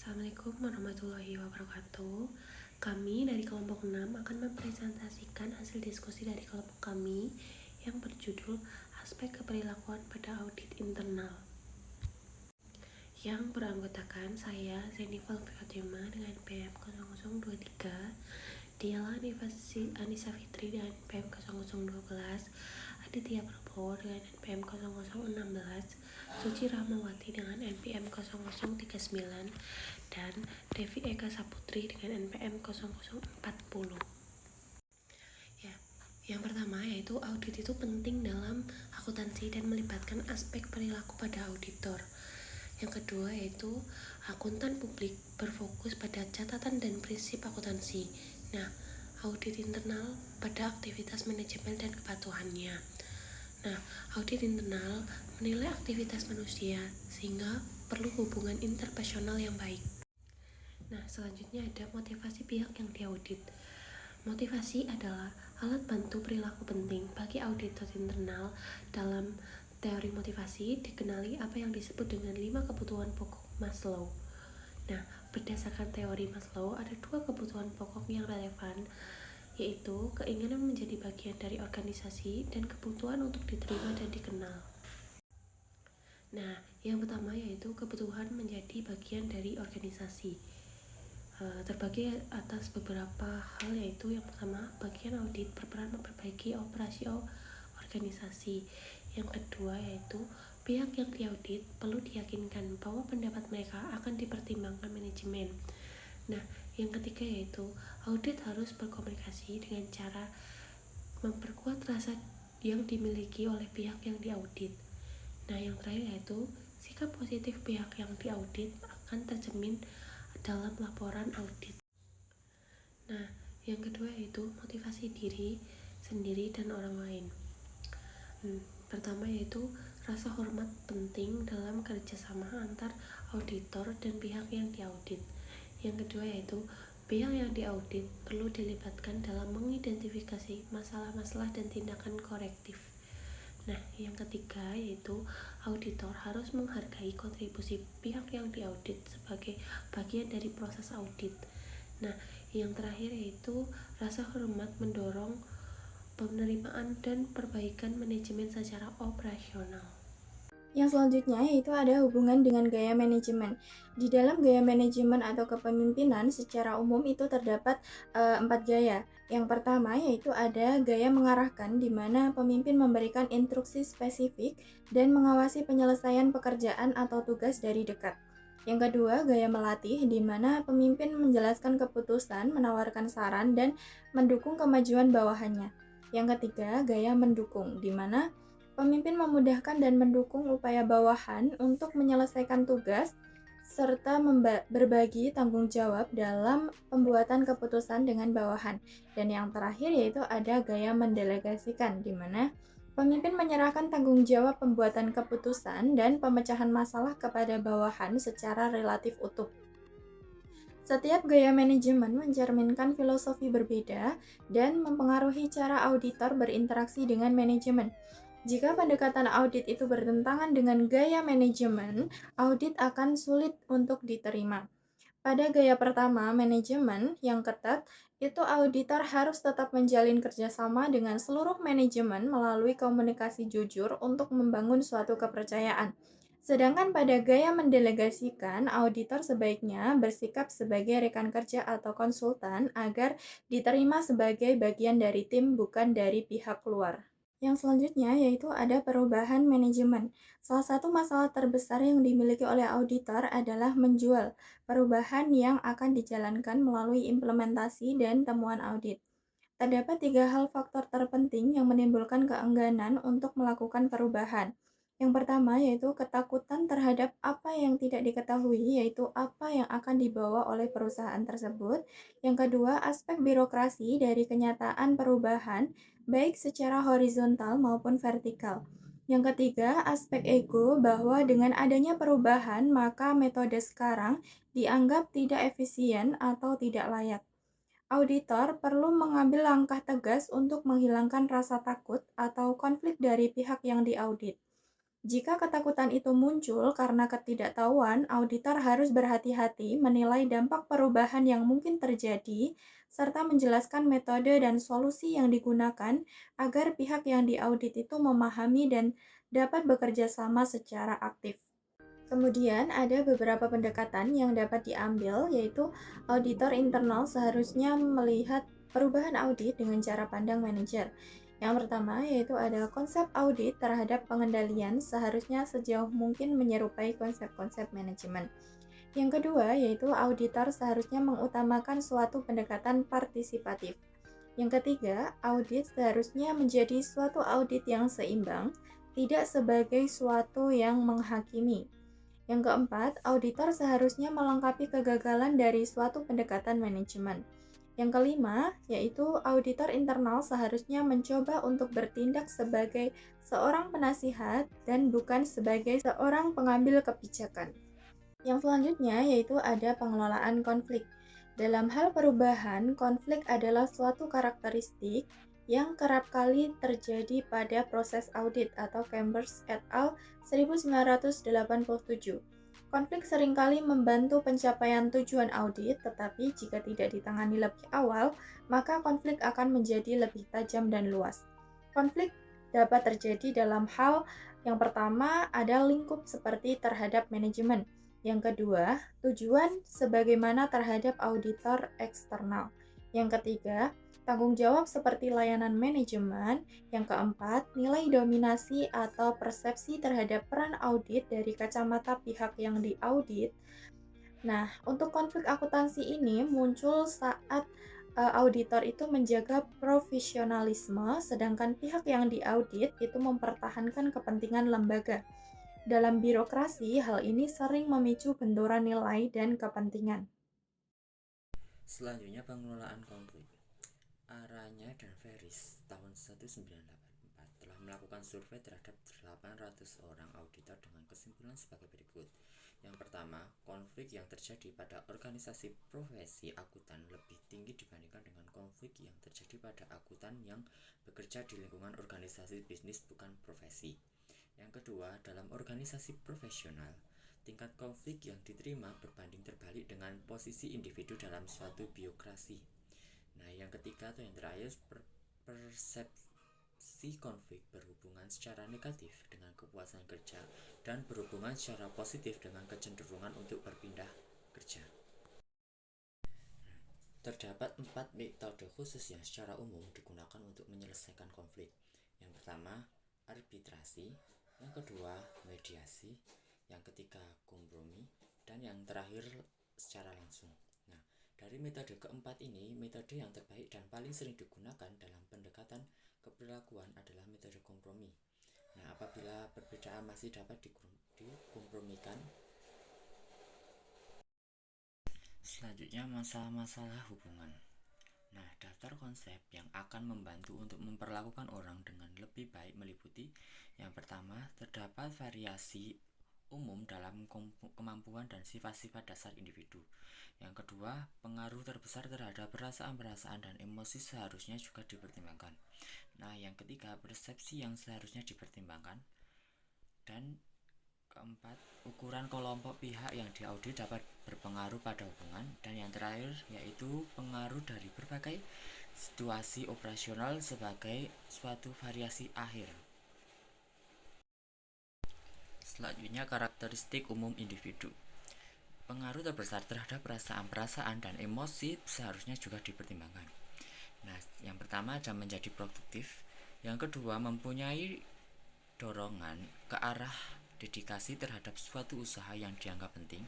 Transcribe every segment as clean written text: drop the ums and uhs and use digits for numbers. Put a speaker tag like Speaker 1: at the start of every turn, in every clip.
Speaker 1: Assalamualaikum warahmatullahi wabarakatuh. Kami dari kelompok 6 akan mempresentasikan hasil diskusi dari kelompok kami yang berjudul Aspek Keperilakuan pada Audit Internal. Yang beranggotakan saya, Zenifal Fatima dengan PM 0023, Diala Anissa Fitri dengan PM 0012, Aditya Prabowo dengan NPM 0016, Suci Rahmawati dengan NPM 0039, dan Devi Eka Saputri dengan NPM 0040. Yang pertama yaitu audit itu penting dalam akuntansi dan melibatkan aspek perilaku pada auditor. Yang kedua yaitu akuntan publik berfokus pada catatan dan prinsip akuntansi. Nah, audit internal pada aktivitas manajemen dan kepatuhannya. Nah, audit internal menilai aktivitas manusia sehingga perlu hubungan interpersonal yang baik. Nah, selanjutnya ada motivasi pihak yang diaudit. Motivasi adalah alat bantu perilaku penting bagi auditor internal. Dalam teori motivasi dikenali apa yang disebut dengan 5 kebutuhan pokok Maslow. Nah, berdasarkan teori Maslow ada 2 kebutuhan pokok yang relevan, yaitu keinginan menjadi bagian dari organisasi dan kebutuhan untuk diterima dan dikenal. Nah, yang pertama yaitu kebutuhan menjadi bagian dari organisasi. Terbagi atas beberapa hal, yaitu yang pertama, bagian audit berperan memperbaiki operasi organisasi. Yang kedua yaitu pihak yang diaudit perlu diyakinkan bahwa pendapat mereka akan dipertimbangkan manajemen. Nah, yang ketiga yaitu audit harus berkomunikasi dengan cara memperkuat rasa yang dimiliki oleh pihak yang diaudit. Nah, yang terakhir yaitu sikap positif pihak yang diaudit akan tercermin dalam laporan audit. Nah, yang kedua yaitu motivasi diri sendiri dan orang lain. Pertama yaitu rasa hormat penting dalam kerjasama antar auditor dan pihak yang diaudit. Yang kedua yaitu pihak yang diaudit perlu dilibatkan dalam mengidentifikasi masalah-masalah dan tindakan korektif. Nah, yang ketiga yaitu auditor harus menghargai kontribusi pihak yang diaudit sebagai bagian dari proses audit. Nah, yang terakhir yaitu rasa hormat mendorong penerimaan dan perbaikan manajemen secara operasional.
Speaker 2: Yang selanjutnya yaitu ada hubungan dengan gaya manajemen. Di dalam gaya manajemen atau kepemimpinan secara umum itu terdapat 4 gaya. Yang pertama yaitu ada gaya mengarahkan, di mana pemimpin memberikan instruksi spesifik dan mengawasi penyelesaian pekerjaan atau tugas dari dekat. Yang kedua, gaya melatih, di mana pemimpin menjelaskan keputusan, menawarkan saran, dan mendukung kemajuan bawahannya. Yang ketiga, gaya mendukung, di mana pemimpin memudahkan dan mendukung upaya bawahan untuk menyelesaikan tugas, serta berbagi tanggung jawab dalam pembuatan keputusan dengan bawahan. Dan yang terakhir yaitu ada gaya mendelegasikan, di mana pemimpin menyerahkan tanggung jawab pembuatan keputusan dan pemecahan masalah kepada bawahan secara relatif utuh. Setiap gaya manajemen mencerminkan filosofi berbeda dan mempengaruhi cara auditor berinteraksi dengan manajemen. Jika pendekatan audit itu bertentangan dengan gaya manajemen, audit akan sulit untuk diterima. Pada gaya pertama, manajemen yang ketat, itu auditor harus tetap menjalin kerjasama dengan seluruh manajemen melalui komunikasi jujur untuk membangun suatu kepercayaan. Sedangkan pada gaya mendelegasikan, auditor sebaiknya bersikap sebagai rekan kerja atau konsultan agar diterima sebagai bagian dari tim, bukan dari pihak luar. Yang selanjutnya yaitu ada perubahan manajemen. Salah satu masalah terbesar yang dimiliki oleh auditor adalah menjual perubahan yang akan dijalankan melalui implementasi dan temuan audit. Terdapat 3 hal faktor terpenting yang menimbulkan keengganan untuk melakukan perubahan. Yang pertama yaitu ketakutan terhadap apa yang tidak diketahui, yaitu apa yang akan dibawa oleh perusahaan tersebut. Yang kedua, aspek birokrasi dari kenyataan perubahan, baik secara horizontal maupun vertikal. Yang ketiga, aspek ego, bahwa dengan adanya perubahan, maka metode sekarang dianggap tidak efisien atau tidak layak. Auditor perlu mengambil langkah tegas untuk menghilangkan rasa takut atau konflik dari pihak yang diaudit. Jika ketakutan itu muncul karena ketidaktahuan, auditor harus berhati-hati menilai dampak perubahan yang mungkin terjadi, serta menjelaskan metode dan solusi yang digunakan agar pihak yang diaudit itu memahami dan dapat bekerja sama secara aktif. Kemudian ada beberapa pendekatan yang dapat diambil, yaitu auditor internal seharusnya melihat perubahan audit dengan cara pandang manajer. Yang pertama yaitu ada konsep audit terhadap pengendalian seharusnya sejauh mungkin menyerupai konsep-konsep manajemen. Yang kedua yaitu auditor seharusnya mengutamakan suatu pendekatan partisipatif. Yang ketiga, audit seharusnya menjadi suatu audit yang seimbang, tidak sebagai suatu yang menghakimi. Yang keempat, auditor seharusnya melengkapi kegagalan dari suatu pendekatan manajemen. Yang kelima, yaitu auditor internal seharusnya mencoba untuk bertindak sebagai seorang penasihat dan bukan sebagai seorang pengambil kebijakan. Yang selanjutnya yaitu ada pengelolaan konflik. Dalam hal perubahan, konflik adalah suatu karakteristik yang kerap kali terjadi pada proses audit atau Chambers et al. 1987. Konflik seringkali membantu pencapaian tujuan audit, tetapi jika tidak ditangani lebih awal, maka konflik akan menjadi lebih tajam dan luas. Konflik dapat terjadi dalam hal yang pertama ada lingkup seperti terhadap manajemen. Yang kedua, tujuan sebagaimana terhadap auditor eksternal. Yang ketiga, tanggung jawab seperti layanan manajemen. Yang keempat, nilai dominasi atau persepsi terhadap peran audit dari kacamata pihak yang diaudit. Nah, untuk konflik akuntansi ini muncul saat auditor itu menjaga profesionalisme, sedangkan pihak yang diaudit itu mempertahankan kepentingan lembaga. Dalam birokrasi, hal ini sering memicu benturan nilai dan kepentingan.
Speaker 3: Selanjutnya pengelolaan konflik. Aranya dan Ferris tahun 1984 telah melakukan survei terhadap 800 orang auditor dengan kesimpulan sebagai berikut. Yang pertama, konflik yang terjadi pada organisasi profesi akuntan lebih tinggi dibandingkan dengan konflik yang terjadi pada akuntan yang bekerja di lingkungan organisasi bisnis bukan profesi. Yang kedua, dalam organisasi profesional, tingkat konflik yang diterima berbanding terbalik dengan posisi individu dalam suatu birokrasi. Nah, yang ketiga atau yang terakhir, persepsi konflik berhubungan secara negatif dengan kepuasan kerja dan berhubungan secara positif dengan kecenderungan untuk berpindah kerja. Terdapat 4 metode khusus yang secara umum digunakan untuk menyelesaikan konflik. Yang pertama, arbitrasi. Yang kedua, mediasi. Yang ketiga, kompromi. Dan yang terakhir, secara langsung. Nah, dari metode keempat ini, metode yang terbaik dan paling sering digunakan dalam pendekatan keperlakuan adalah metode kompromi. Nah, apabila perbedaan masih dapat dikompromikan. Selanjutnya, masalah-masalah hubungan. Nah, daftar konsep yang akan membantu untuk memperlakukan orang dengan lebih baik meliputi: yang pertama, terdapat variasi umum dalam kemampuan dan sifat-sifat dasar individu. Yang kedua, pengaruh terbesar terhadap perasaan-perasaan dan emosi seharusnya juga dipertimbangkan. Nah, yang ketiga, persepsi yang seharusnya dipertimbangkan. Dan keempat, ukuran kelompok pihak yang diaudit dapat berpengaruh pada hubungan. Dan yang terakhir yaitu pengaruh dari berbagai situasi operasional sebagai suatu variasi akhir. Selanjutnya, karakteristik umum individu. Pengaruh terbesar terhadap perasaan-perasaan dan emosi seharusnya juga dipertimbangkan. Nah, yang pertama ada menjadi produktif. Yang kedua, mempunyai dorongan ke arah dedikasi terhadap suatu usaha yang dianggap penting.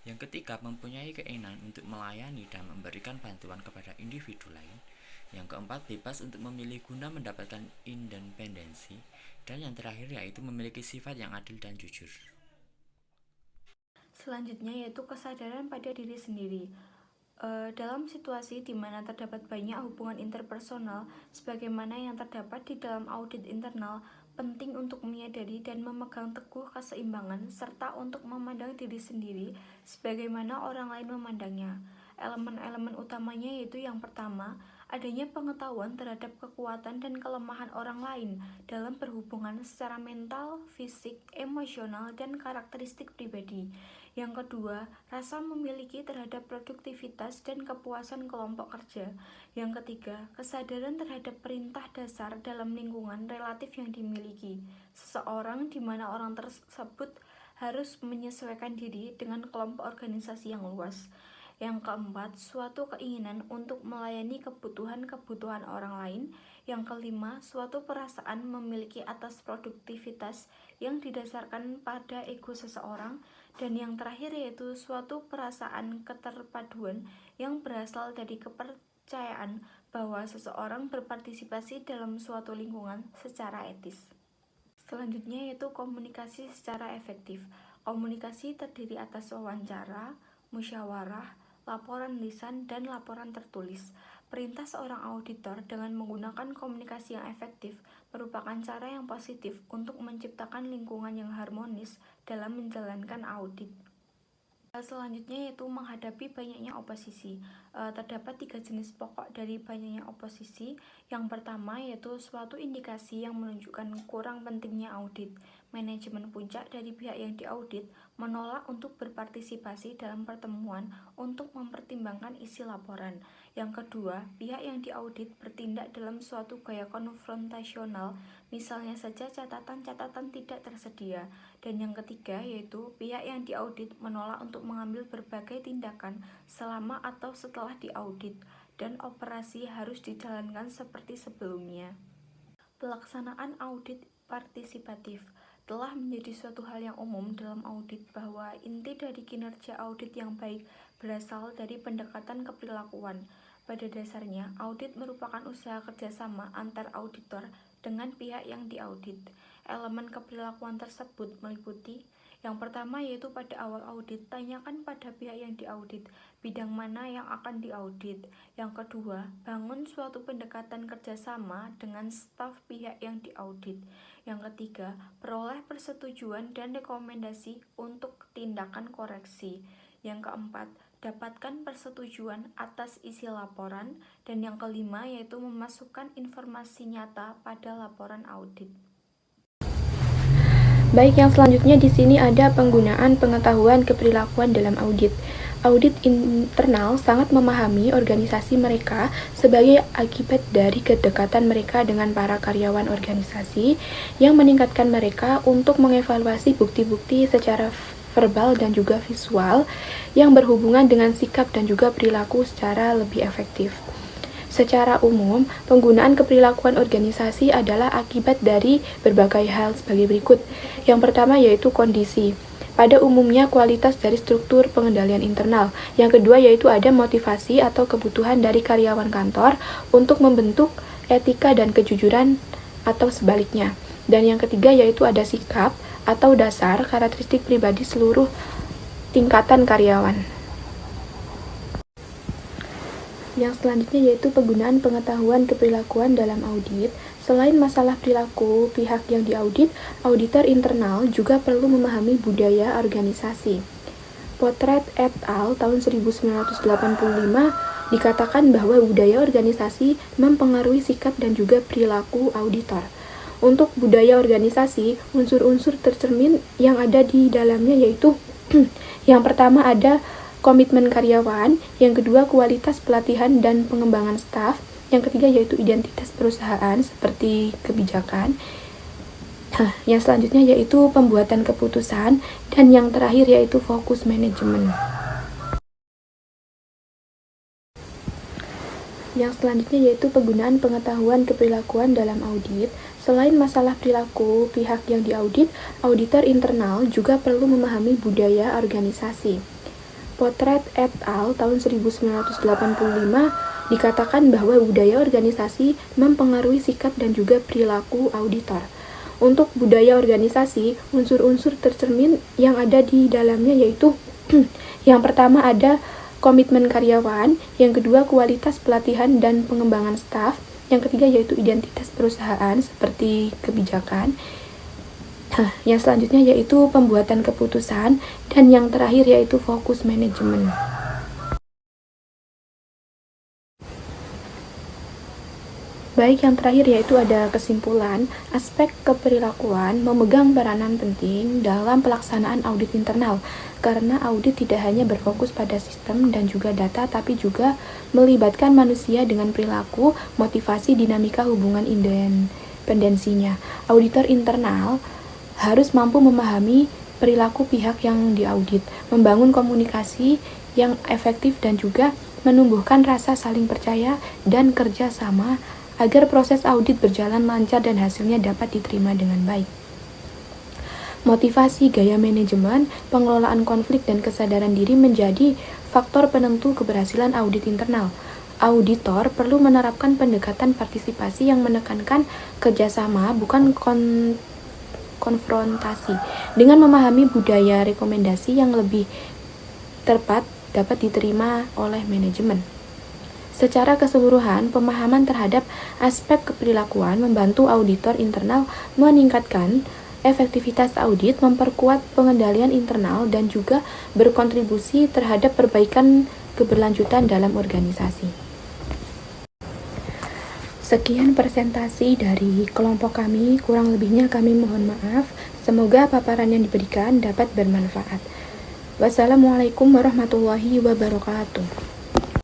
Speaker 3: Yang ketiga, mempunyai keinginan untuk melayani dan memberikan bantuan kepada individu lain. Yang keempat, bebas untuk memilih guna mendapatkan independensi. Dan yang terakhir yaitu memiliki sifat yang adil dan jujur.
Speaker 4: Selanjutnya yaitu kesadaran pada diri sendiri. Dalam situasi di mana terdapat banyak hubungan interpersonal, sebagaimana yang terdapat di dalam audit internal, penting untuk menyadari dan memegang teguh keseimbangan, serta untuk memandang diri sendiri sebagaimana orang lain memandangnya. Elemen-elemen utamanya yaitu yang pertama, adanya pengetahuan terhadap kekuatan dan kelemahan orang lain dalam berhubungan secara mental, fisik, emosional, dan karakteristik pribadi. Yang kedua, rasa memiliki terhadap produktivitas dan kepuasan kelompok kerja. Yang ketiga, kesadaran terhadap perintah dasar dalam lingkungan relatif yang dimiliki seseorang, di mana orang tersebut harus menyesuaikan diri dengan kelompok organisasi yang luas. Yang keempat, suatu keinginan untuk melayani kebutuhan-kebutuhan orang lain. Yang kelima, suatu perasaan memiliki atas produktivitas yang didasarkan pada ego seseorang. Dan yang terakhir yaitu suatu perasaan keterpaduan yang berasal dari kepercayaan bahwa seseorang berpartisipasi dalam suatu lingkungan secara etis. Selanjutnya yaitu komunikasi secara efektif. Komunikasi terdiri atas wawancara, musyawarah, laporan lisan, dan laporan tertulis. Perintah seorang auditor dengan menggunakan komunikasi yang efektif merupakan cara yang positif untuk menciptakan lingkungan yang harmonis dalam menjalankan audit. Selanjutnya yaitu menghadapi banyaknya oposisi. Terdapat 3 jenis pokok dari banyaknya oposisi. Yang pertama yaitu suatu indikasi yang menunjukkan kurang pentingnya audit. Manajemen puncak dari pihak yang diaudit menolak untuk berpartisipasi dalam pertemuan untuk mempertimbangkan isi laporan. Yang kedua, pihak yang diaudit bertindak dalam suatu gaya konfrontasional, misalnya saja catatan-catatan tidak tersedia. Dan yang ketiga yaitu pihak yang diaudit menolak untuk mengambil berbagai tindakan selama atau setelah diaudit, dan operasi harus dijalankan seperti sebelumnya. Pelaksanaan audit partisipatif telah menjadi suatu hal yang umum dalam audit bahwa inti dari kinerja audit yang baik berasal dari pendekatan keperilakuan. Pada dasarnya, audit merupakan usaha kerjasama antar auditor dengan pihak yang diaudit. Elemen keperilakuan tersebut meliputi yang pertama yaitu pada awal audit, tanyakan pada pihak yang diaudit bidang mana yang akan diaudit. Yang kedua, bangun suatu pendekatan kerjasama dengan staf pihak yang diaudit. Yang ketiga, peroleh persetujuan dan rekomendasi untuk tindakan koreksi. Yang keempat, dapatkan persetujuan atas isi laporan. Dan yang kelima yaitu memasukkan informasi nyata pada laporan audit.
Speaker 2: Baik, yang selanjutnya di sini ada penggunaan pengetahuan keperilakuan dalam audit. Audit internal sangat memahami organisasi mereka sebagai akibat dari kedekatan mereka dengan para karyawan organisasi yang meningkatkan mereka untuk mengevaluasi bukti-bukti secara verbal dan juga visual yang berhubungan dengan sikap dan juga perilaku secara lebih efektif. Secara umum, penggunaan keperilakuan organisasi adalah akibat dari berbagai hal sebagai berikut. Yang pertama yaitu kondisi. Pada umumnya kualitas dari struktur pengendalian internal. Yang kedua yaitu ada motivasi atau kebutuhan dari karyawan kantor untuk membentuk etika dan kejujuran atau sebaliknya. Dan yang ketiga yaitu ada sikap atau dasar karakteristik pribadi seluruh tingkatan karyawan. Yang selanjutnya yaitu penggunaan pengetahuan keperilakuan dalam audit. Selain masalah perilaku pihak yang diaudit, auditor internal juga perlu memahami budaya organisasi. Potret et al. Tahun 1985 dikatakan bahwa budaya organisasi mempengaruhi sikap dan juga perilaku auditor. Untuk budaya organisasi, unsur-unsur tercermin yang ada di dalamnya yaitu yang pertama ada komitmen karyawan, yang kedua kualitas pelatihan dan pengembangan staf, yang ketiga yaitu identitas perusahaan seperti kebijakan, yang selanjutnya yaitu pembuatan keputusan, dan yang terakhir yaitu fokus manajemen. Yang selanjutnya yaitu penggunaan pengetahuan keperilakuan dalam audit. Selain masalah perilaku pihak yang diaudit, auditor internal juga perlu memahami budaya organisasi. Potret et al. Tahun 1985 dikatakan bahwa budaya organisasi mempengaruhi sikap dan juga perilaku auditor. Untuk budaya organisasi, unsur-unsur tercermin yang ada di dalamnya yaitu yang pertama ada komitmen karyawan, yang kedua kualitas pelatihan dan pengembangan staf, yang ketiga yaitu identitas perusahaan seperti kebijakan, yang selanjutnya yaitu pembuatan keputusan, dan yang terakhir yaitu fokus manajemen.
Speaker 5: Baik, yang terakhir yaitu ada kesimpulan, aspek keperilakuan memegang peranan penting dalam pelaksanaan audit internal, karena audit tidak hanya berfokus pada sistem dan juga data, tapi juga melibatkan manusia dengan perilaku, motivasi, dinamika hubungan independensinya. Auditor internal harus mampu memahami perilaku pihak yang diaudit, membangun komunikasi yang efektif dan juga menumbuhkan rasa saling percaya dan kerjasama agar proses audit berjalan lancar dan hasilnya dapat diterima dengan baik. Motivasi, gaya manajemen, pengelolaan konflik, dan kesadaran diri menjadi faktor penentu keberhasilan audit internal. Auditor perlu menerapkan pendekatan partisipasi yang menekankan kerjasama, bukan konfrontasi, dengan memahami budaya rekomendasi yang lebih tepat dapat diterima oleh manajemen. Secara keseluruhan, pemahaman terhadap aspek keperilakuan membantu auditor internal meningkatkan efektivitas audit, memperkuat pengendalian internal, dan juga berkontribusi terhadap perbaikan keberlanjutan dalam organisasi. Sekian presentasi dari kelompok kami, kurang lebihnya kami mohon maaf. Semoga paparan yang diberikan dapat bermanfaat. Wassalamualaikum warahmatullahi wabarakatuh.